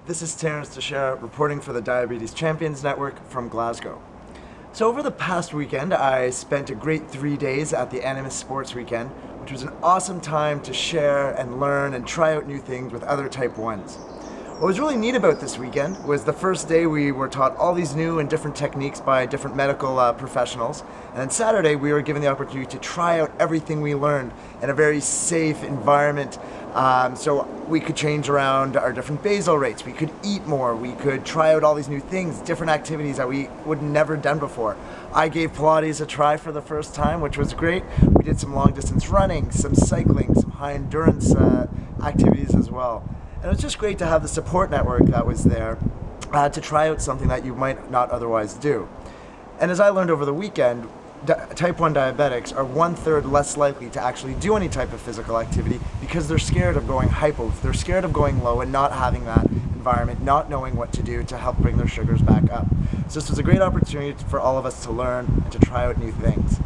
This is Terence Teixeira reporting for the Diabetes Champions Network from Glasgow. So over the past weekend, I spent a great 3 days at the Animas Sports Weekend, which was an awesome time to share and learn and try out new things with other Type 1s. What was really neat about this weekend was the first day we were taught all these new and different techniques by different medical professionals, and then Saturday we were given the opportunity to try out everything we learned in a very safe environment. So we could change around our different basal rates, we could eat more, we could try out all these new things, different activities that we would never done before. I gave Pilates a try for the first time, which was great. We did some long distance running, some cycling, some high endurance activities as well. And it was just great to have the support network that was there to try out something that you might not otherwise do. And as I learned over the weekend, Type 1 diabetics are 1/3 less likely to actually do any type of physical activity because they're scared of going hypo. They're scared of going low and not having that environment, not knowing what to do to help bring their sugars back up. So this was a great opportunity for all of us to learn and to try out new things.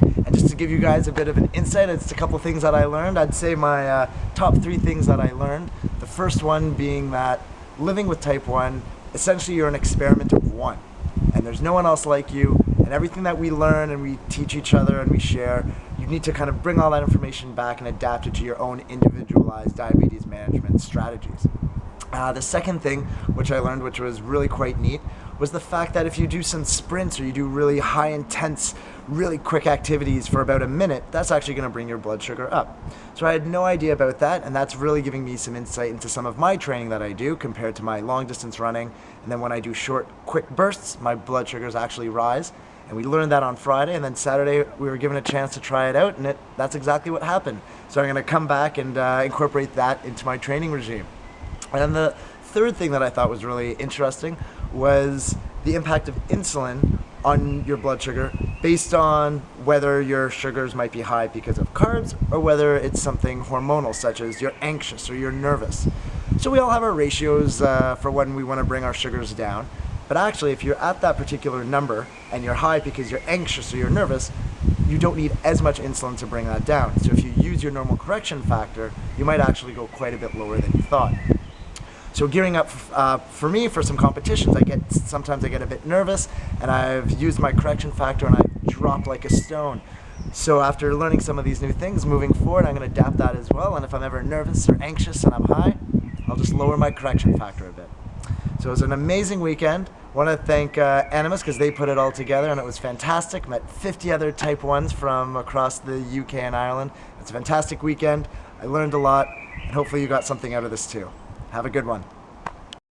And just to give you guys a bit of an insight, it's a couple things that I learned. I'd say my top 3 things that I learned. The first one being that living with Type 1, essentially you're an experiment of one. And there's no one else like you. And everything that we learn and we teach each other and we share, you need to kind of bring all that information back and adapt it to your own individualized diabetes management strategies. The second thing which I learned, which was really quite neat, was the fact that if you do some sprints or you do really high intense, really quick activities for about a minute, that's actually going to bring your blood sugar up. So I had no idea about that, and that's really giving me some insight into some of my training that I do compared to my long distance running. And then when I do short, quick bursts, my blood sugars actually rise. And we learned that on Friday, and then Saturday we were given a chance to try it out, and that's exactly what happened. So I'm going to come back and incorporate that into my training regime. And the third thing that I thought was really interesting was the impact of insulin on your blood sugar based on whether your sugars might be high because of carbs or whether it's something hormonal, such as you're anxious or you're nervous. So we all have our ratios for when we want to bring our sugars down. But actually, if you're at that particular number and you're high because you're anxious or you're nervous, you don't need as much insulin to bring that down. So if you use your normal correction factor, you might actually go quite a bit lower than you thought. So gearing up for me for some competitions, sometimes I get a bit nervous, and I've used my correction factor and I've dropped like a stone. So after learning some of these new things, moving forward, I'm going to adapt that as well. And if I'm ever nervous or anxious and I'm high, I'll just lower my correction factor a bit. So it was an amazing weekend. I want to thank Animas because they put it all together and it was fantastic. Met 50 other Type 1s from across the UK and Ireland. It's a fantastic weekend. I learned a lot, and hopefully you got something out of this too. Have a good one.